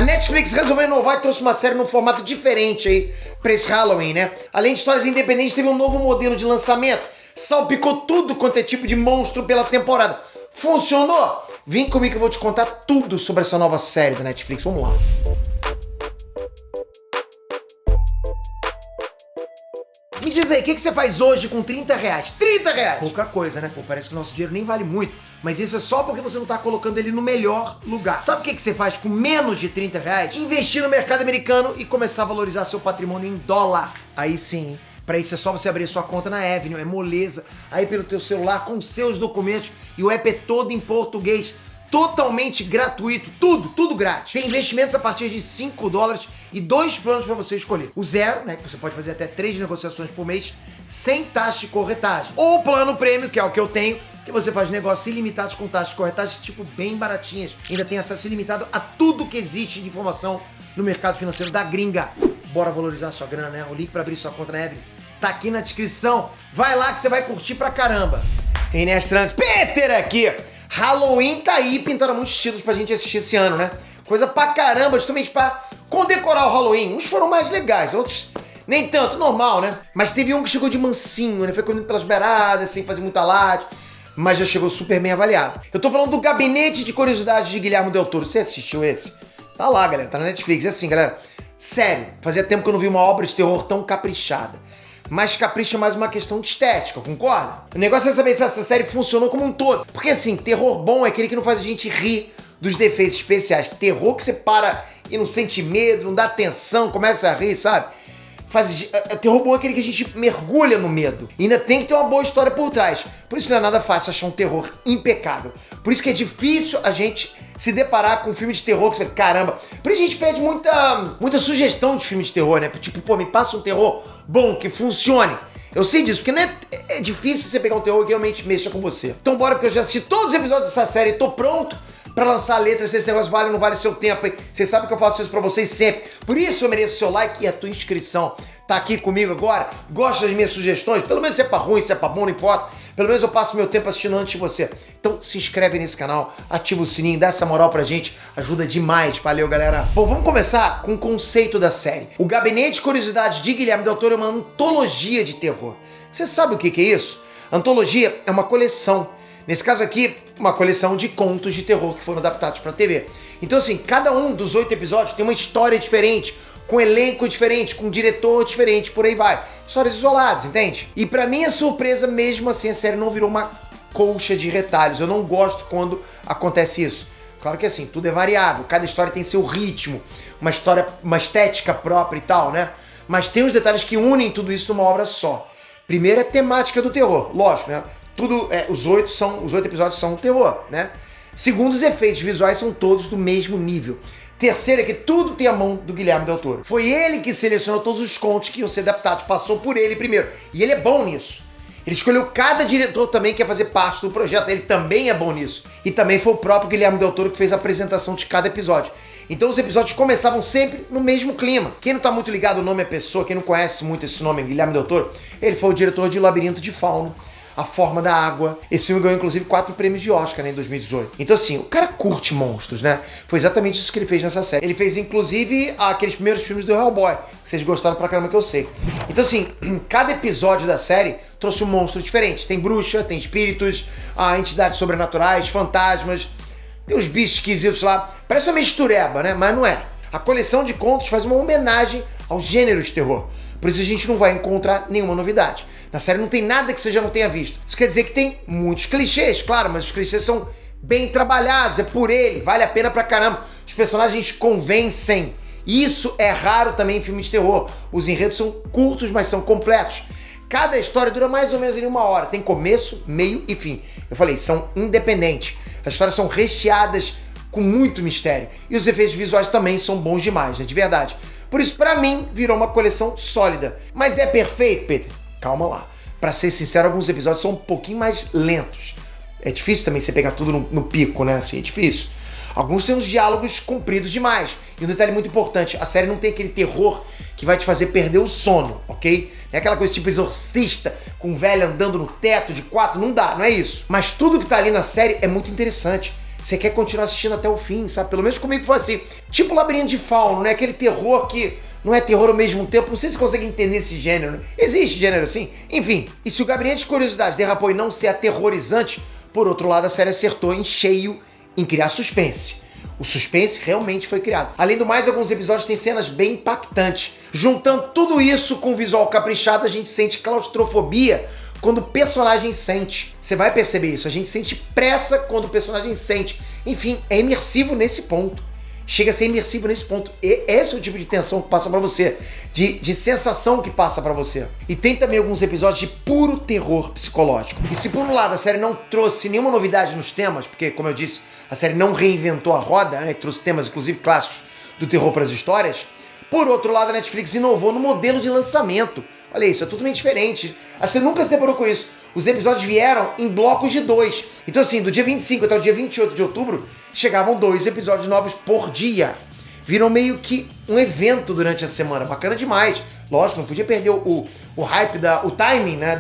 Netflix resolveu inovar e trouxe uma série num formato diferente aí pra esse Halloween, né? Além de histórias independentes, teve um novo modelo de lançamento. Salpicou tudo quanto é tipo de monstro pela temporada. Funcionou? Vem comigo que eu vou te contar tudo sobre essa nova série da Netflix. Vamos lá. Me diz aí, o que você faz hoje com 30 reais? 30 reais! Pouca coisa, né? Pô, parece que o nosso dinheiro nem vale muito. Mas isso é só porque você não tá colocando ele no melhor lugar. Sabe o que você faz com menos de 30 reais? Investir no mercado americano e começar a valorizar seu patrimônio em dólar. Aí sim, pra isso é só você abrir sua conta na Avenue, é moleza. Aí pelo teu celular, com seus documentos. E o app é todo em português. Totalmente gratuito, tudo grátis. Tem investimentos a partir de $5 e 2 planos para você escolher. O 0, né, que você pode fazer até 3 negociações por mês, sem taxa de corretagem. Ou o plano prêmio, que é o que eu tenho, que você faz negócios ilimitados com taxas de corretagem, tipo, bem baratinhas. Ainda tem acesso ilimitado a tudo que existe de informação no mercado financeiro da gringa. Bora valorizar a sua grana, né? O link para abrir sua conta na Evelyn tá aqui na descrição. Vai lá que você vai curtir pra caramba. Inês Tranks, Peter aqui. Halloween tá aí, pintaram muitos títulos pra gente assistir esse ano, né? Coisa pra caramba, justamente pra condecorar o Halloween. Uns foram mais legais, outros nem tanto, normal, né? Mas teve um que chegou de mansinho, né? Foi correndo pelas beiradas, sem fazer muita alarde, mas já chegou super bem avaliado. Eu tô falando do Gabinete de Curiosidades de Guilherme Del Toro. Você assistiu esse? Tá lá, galera, tá na Netflix. É assim, galera, sério, fazia tempo que eu não vi uma obra de terror tão caprichada. Mas capricha mais uma questão de estética, concorda? O negócio é saber se essa série funcionou como um todo. Porque assim, terror bom é aquele que não faz a gente rir dos defeitos especiais. Terror que você para e não sente medo, não dá atenção, começa a rir, sabe? Terror bom é aquele que a gente mergulha no medo. E ainda tem que ter uma boa história por trás. Por isso não é nada fácil achar um terror impecável. Por isso que é difícil a gente se deparar com um filme de terror que você fala, caramba. Por isso a gente pede muita sugestão de filme de terror, né? Tipo, pô, me passa um terror bom, que funcione. Eu sei disso, porque não é difícil você pegar um terror que realmente mexa com você. Então bora, porque eu já assisti todos os episódios dessa série e tô pronto pra lançar a letra, se esse negócio vale ou não vale seu tempo, hein? Vocês sabem que eu faço isso pra vocês sempre. Por isso eu mereço o seu like e a tua inscrição. Tá aqui comigo agora? Gosta das minhas sugestões? Pelo menos se é pra ruim, se é pra bom, não importa. Pelo menos eu passo meu tempo assistindo antes de você. Então se inscreve nesse canal, ativa o sininho, dá essa moral pra gente. Ajuda demais. Valeu, galera. Bom, vamos começar com o conceito da série. O Gabinete de Curiosidades de Guilherme Del Toro é uma antologia de terror. Você sabe o que é isso? Antologia é uma coleção. Nesse caso aqui, uma coleção de contos de terror que foram adaptados pra TV. Então assim, cada um dos 8 episódios tem uma história diferente, com elenco diferente, com diretor diferente, por aí vai. Histórias isoladas, entende? E pra minha surpresa, mesmo assim, a série não virou uma colcha de retalhos. Eu não gosto quando acontece isso. Claro que assim, tudo é variável, cada história tem seu ritmo, uma estética própria e tal, né? Mas tem os detalhes que unem tudo isso numa obra só. Primeiro é a temática do terror, lógico, né? Os 8 episódios são terror, né? Segundo, os efeitos visuais são todos do mesmo nível. Terceiro é que tudo tem a mão do Guilherme Del Toro. Foi ele que selecionou todos os contos que iam ser adaptados, passou por ele primeiro. E ele é bom nisso. Ele escolheu cada diretor também que ia fazer parte do projeto, ele também é bom nisso. E também foi o próprio Guilherme Del Toro que fez a apresentação de cada episódio. Então os episódios começavam sempre no mesmo clima. Quem não tá muito ligado ao nome à pessoa, quem não conhece muito esse nome, Guilherme Del Toro, ele foi o diretor de Labirinto de Fauno, A Forma da Água. Esse filme ganhou, inclusive, 4 prêmios de Oscar, né, em 2018. Então, assim, o cara curte monstros, né? Foi exatamente isso que ele fez nessa série. Ele fez, inclusive, aqueles primeiros filmes do Hellboy, que vocês gostaram pra caramba, que eu sei. Então, assim, cada episódio da série trouxe um monstro diferente. Tem bruxa, tem espíritos, entidades sobrenaturais, fantasmas, tem uns bichos esquisitos lá. Parece uma mistureba, né? Mas não é. A coleção de contos faz uma homenagem ao gênero de terror. Por isso a gente não vai encontrar nenhuma novidade. Na série não tem nada que você já não tenha visto. Isso quer dizer que tem muitos clichês, claro, mas os clichês são bem trabalhados, é por ele, vale a pena pra caramba. Os personagens convencem. Isso é raro também em filmes de terror. Os enredos são curtos, mas são completos. Cada história dura mais ou menos em 1 hora. Tem começo, meio e fim. Eu falei, são independentes. As histórias são recheadas com muito mistério. E os efeitos visuais também são bons demais, né? De verdade. Por isso, pra mim, virou uma coleção sólida. Mas é perfeito, Peter? Calma lá. Pra ser sincero, alguns episódios são um pouquinho mais lentos. É difícil também você pegar tudo no pico, né? Assim, é difícil. Alguns têm uns diálogos compridos demais. E um detalhe muito importante, a série não tem aquele terror que vai te fazer perder o sono, ok? Não é aquela coisa tipo Exorcista, com um velho andando no teto de 4, não dá, não é isso. Mas tudo que tá ali na série é muito interessante. você quer continuar assistindo até o fim, sabe? Pelo menos comigo foi assim. Tipo Labirinto de Fauno, né? Aquele terror que não é terror ao mesmo tempo. Não sei se você consegue entender esse gênero, né? Existe gênero assim? Enfim, e se o Gabinete de Curiosidade derrapou em não ser aterrorizante, por outro lado, a série acertou em cheio em criar suspense. O suspense realmente foi criado. Além do mais, alguns episódios têm cenas bem impactantes. Juntando tudo isso com o visual caprichado, a gente sente claustrofobia quando o personagem sente. Você vai perceber isso. A gente sente pressa quando o personagem sente. Enfim, é imersivo nesse ponto. Chega a ser imersivo nesse ponto. E esse é o tipo de tensão que passa pra você. De sensação que passa pra você. E tem também alguns episódios de puro terror psicológico. E se por um lado a série não trouxe nenhuma novidade nos temas, porque, como eu disse, a série não reinventou a roda, né? Trouxe temas, inclusive, clássicos do terror para as histórias. Por outro lado, a Netflix inovou no modelo de lançamento. Olha isso, é totalmente diferente. Você nunca se deparou com isso. Os episódios vieram em blocos de 2. Então assim, do dia 25 até o dia 28 de outubro, chegavam 2 episódios novos por dia. Viram meio que um evento durante a semana. Bacana demais. Lógico, não podia perder o hype, o timing, né,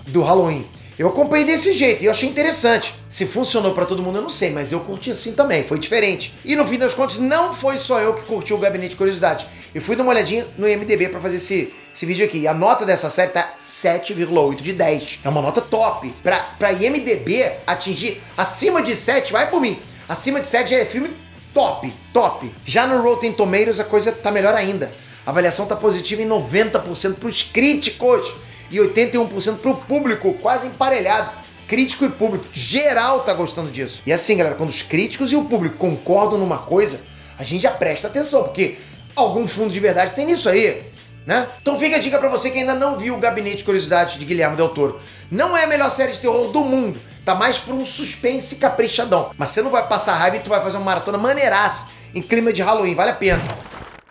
do Halloween. Eu acompanhei desse jeito e eu achei interessante. Se funcionou pra todo mundo, eu não sei, mas eu curti assim também, foi diferente. E no fim das contas, não foi só eu que curti o Gabinete de Curiosidade. Eu fui dar uma olhadinha no IMDb pra fazer esse vídeo aqui. E a nota dessa série tá 7,8 de 10. É uma nota top. Pra IMDb atingir acima de 7, vai por mim. Acima de 7 já é filme top, top. Já no Rotten Tomatoes a coisa tá melhor ainda. A avaliação tá positiva em 90% pros críticos e 81% pro público, quase emparelhado. Crítico e público, geral tá gostando disso. E assim, galera, quando os críticos e o público concordam numa coisa, a gente já presta atenção, porque algum fundo de verdade tem nisso aí, né? Então fica a dica pra você que ainda não viu o Gabinete de Curiosidade de Guilherme Del Toro. Não é a melhor série de terror do mundo, tá mais por um suspense caprichadão. Mas você não vai passar raiva e tu vai fazer uma maratona maneiraça em clima de Halloween, vale a pena.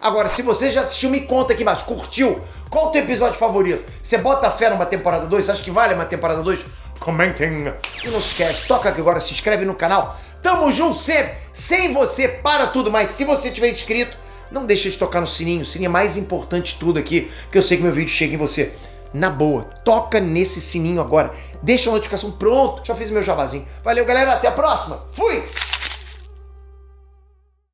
Agora, se você já assistiu, me conta aqui embaixo, curtiu? Qual o teu episódio favorito? Você bota fé numa temporada 2? Você acha que vale uma temporada 2? Comentem. E não se esquece, toca aqui agora, se inscreve no canal. Tamo junto sempre. Sem você, para tudo. Mas se você tiver inscrito, não deixa de tocar no sininho. O sininho é mais importante de tudo aqui, que eu sei que meu vídeo chega em você. Na boa, toca nesse sininho agora. Deixa a notificação pronto. Já fiz meu jabazinho. Valeu, galera. Até a próxima. Fui!